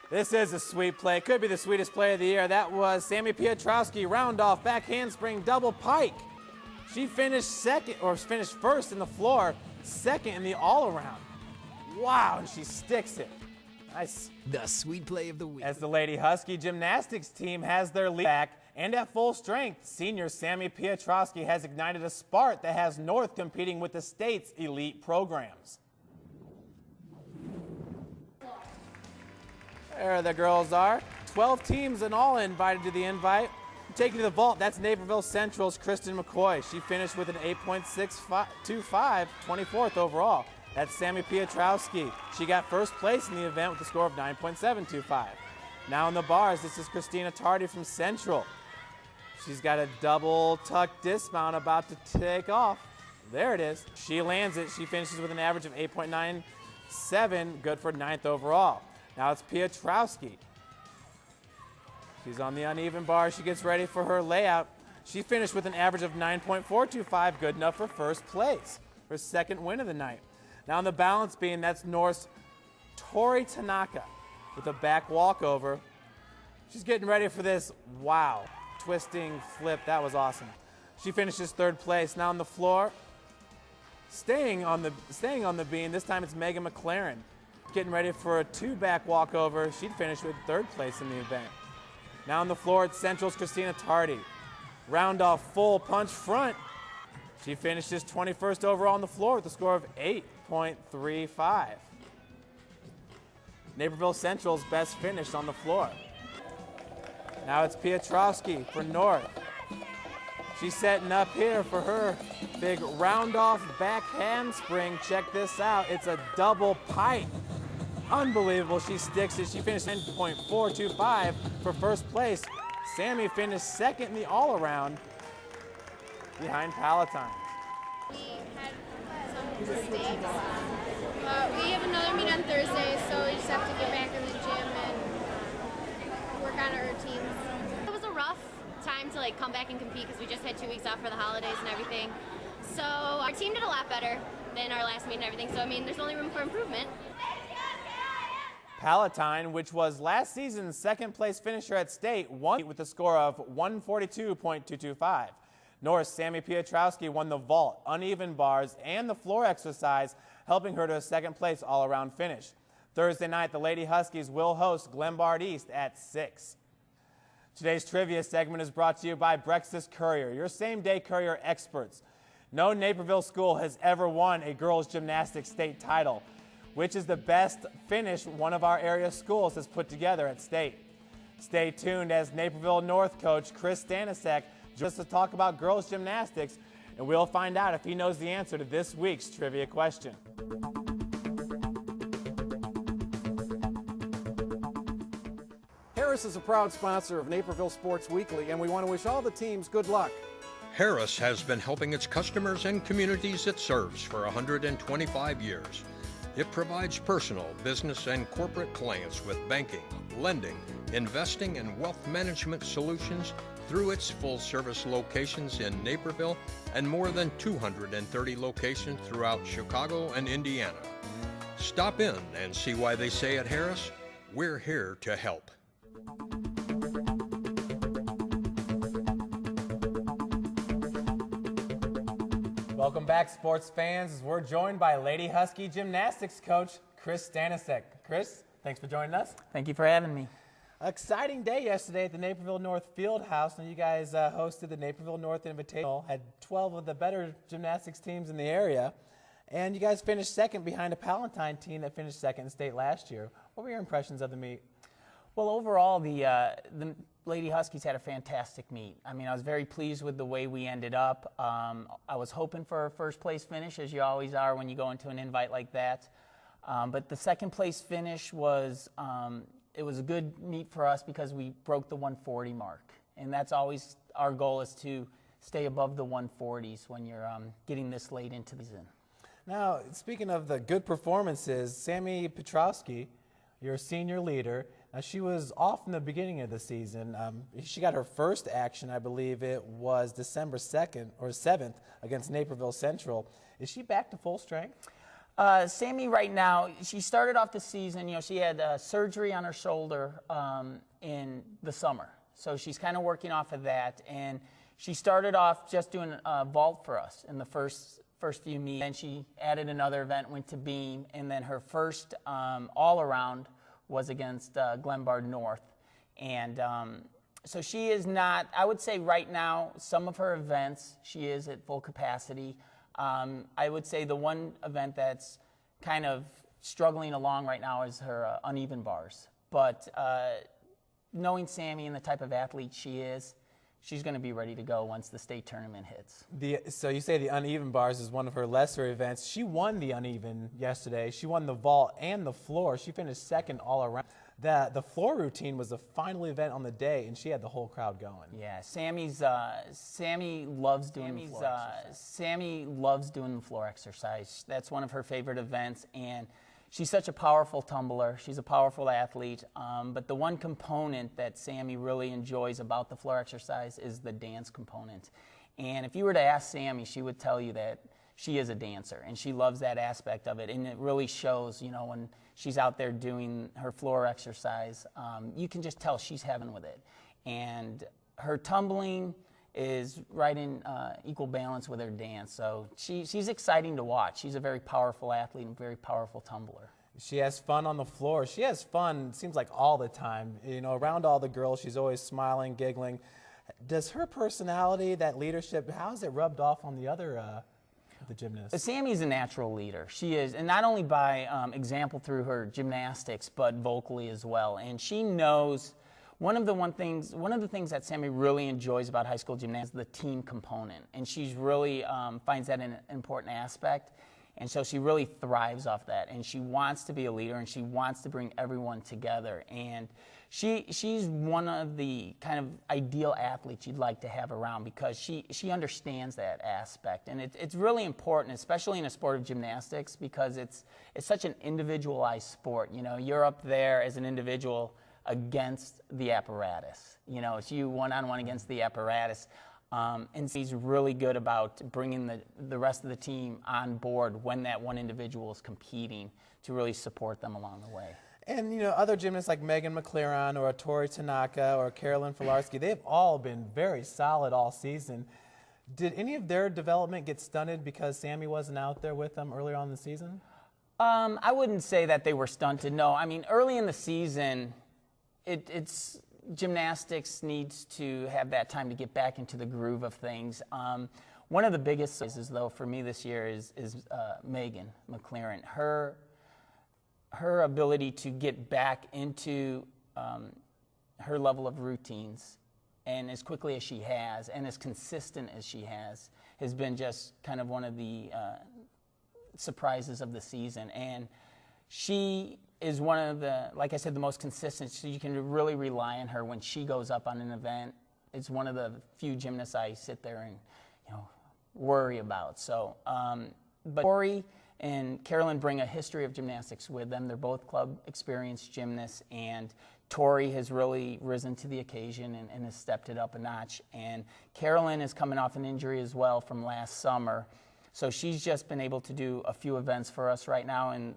This is a sweet play. Could be the sweetest play of the year. That was Sami Piotrowski, round off, back handspring, double pike. She finished finished first in the floor, second in the all-around. Wow, and she sticks it. Nice. The sweet play of the week. As the Lady Husky gymnastics team has their lead back and at full strength, senior Sami Piotrowski has ignited a spark that has North competing with the state's elite programs. There the girls are. 12 teams in all invited to the invite. Taking to the vault, that's Naperville Central's Kristen McCoy. She finished with an 8.625, 24th overall. That's Sami Piotrowski. She got first place in the event with a score of 9.725. Now in the bars, this is Christina Tardy from Central. She's got a double tuck dismount about to take off. There it is. She lands it. She finishes with an average of 8.97, good for 9th overall. Now it's Piotrowski. She's on the uneven bar. She gets ready for her layout. She finished with an average of 9.425, good enough for first place, her second win of the night. Now on the balance beam, that's North's Tori Tanaka with a back walkover. She's getting ready for this, wow, twisting flip. That was awesome. She finishes third place. Now on the floor, staying on the beam, this time it's Megan McLaren. Getting ready for a two-back walkover. She'd finish with third place in the event. Now on the floor, it's Central's Christina Tardy. Round off full punch front. She finishes 21st overall on the floor with a score of 8.35. Naperville Central's best finish on the floor. Now it's Piotrowski for North. She's setting up here for her big round off back handspring. Check this out. It's a double pike. Unbelievable. She sticks it. She finished 10.425 for first place. Sami finished second in the all-around behind Palatine. We had some mistakes. We have another meet on Thursday, so we just have to get back in the gym and work on our routines. It was a rough time to come back and compete because we just had 2 weeks off for the holidays and everything. So our team did a lot better than our last meet and everything. So I mean, there's only room for improvement. Palatine, which was last season's second place finisher at state, won with a score of 142.225. North's Sami Piotrowski won the vault, uneven bars, and the floor exercise, helping her to a second place all-around finish. Thursday night, the Lady Huskies will host Glenbard East at 6. Today's trivia segment is brought to you by Brexis Courier, your same-day courier experts. No Naperville school has ever won a girls' gymnastics state title, which is the best finish one of our area schools has put together at state. Stay tuned as Naperville North coach Chris Stanisiak joins us to talk about girls' gymnastics, and we'll find out if he knows the answer to this week's trivia question. Harris is a proud sponsor of Naperville Sports Weekly, and we want to wish all the teams good luck. Harris has been helping its customers and communities it serves for 125 years. It provides personal, business, and corporate clients with banking, lending, investing, and wealth management solutions through its full-service locations in Naperville and more than 230 locations throughout Chicago and Indiana. Stop in and see why they say at Harris, we're here to help. Welcome back, sports fans, as we're joined by Lady Husky gymnastics coach Chris Stanisiak. Chris, thanks for joining us. Thank you for having me. Exciting day yesterday at the Naperville North Fieldhouse, and you guys hosted the Naperville North Invitational, had 12 of the better gymnastics teams in the area, and you guys finished second behind a Palatine team that finished second in state last year. What were your impressions of the meet? Well, overall, the Lady Huskies had a fantastic meet. I mean, I was very pleased with the way we ended up. I was hoping for a first place finish, as you always are when you go into an invite like that. But the second place finish was, it was a good meet for us because we broke the 140 mark. And that's always our goal, is to stay above the 140s when you're getting this late into the season. Now, speaking of the good performances, Sami Piotrowski, your senior leader, she was off in the beginning of the season. She got her first action, I believe it was December 2nd or 7th against Naperville Central. Is she back to full strength? Sami right now, she started off the season, she had surgery on her shoulder in the summer. So she's kind of working off of that. And she started off just doing vault for us in the first few meets. Then she added another event, went to beam. And then her first all-around was against Glenbard North. And so she is not, I would say right now, some of her events, she is at full capacity. I would say the one event that's kind of struggling along right now is her uneven bars. But knowing Sami and the type of athlete she is, she's going to be ready to go once the state tournament hits. So you say the uneven bars is one of her lesser events. She won the uneven yesterday. She won the vault and the floor. She finished second all around. The floor routine was the final event on the day, and she had the whole crowd going. Yeah, Sami loves doing the floor exercise. Sami loves doing the floor exercise. That's one of her favorite events, and she's such a powerful tumbler. She's a powerful athlete, but the one component that Sami really enjoys about the floor exercise is the dance component. And if you were to ask Sami, she would tell you that she is a dancer, and she loves that aspect of it, and it really shows, when she's out there doing her floor exercise. You can just tell she's having with it. And her tumbling is right in equal balance with her dance. So she's exciting to watch. She's a very powerful athlete and very powerful tumbler. She has fun on the floor. She has fun, seems like all the time. Around all the girls, she's always smiling, giggling. Does her personality, that leadership, how is it rubbed off on the other the gymnast? Sami's a natural leader. She is, and not only by example through her gymnastics, but vocally as well. And she knows one of the things that Sami really enjoys about high school gymnastics is the team component, and she's really finds that an important aspect. And so she really thrives off that, and she wants to be a leader, and she wants to bring everyone together. And she's one of the kind of ideal athletes you'd like to have around, because she understands that aspect. And it's really important, especially in a sport of gymnastics, because it's such an individualized sport. You're up there as an individual against the apparatus. It's you one-on-one against the apparatus. And he's really good about bringing the rest of the team on board when that one individual is competing, to really support them along the way. And, other gymnasts like Megan McLaren or Tori Tanaka or Carolyn Filarski, they've all been very solid all season. Did any of their development get stunted because Sami wasn't out there with them earlier on in the season? I wouldn't say that they were stunted, no. I mean, early in the season, it's gymnastics needs to have that time to get back into the groove of things. One of the biggest surprises, though, for me this year is Megan McLaren. Her ability to get back into her level of routines, and as quickly as she has, and as consistent as she has been just kind of one of the surprises of the season. And she is one of the, like I said, the most consistent. So you can really rely on her when she goes up on an event. It's one of the few gymnasts I sit there and worry about. So, but Tori and Carolyn bring a history of gymnastics with them. They're both club experienced gymnasts, and Tori has really risen to the occasion and has stepped it up a notch. And Carolyn is coming off an injury as well from last summer. So she's just been able to do a few events for us right now, and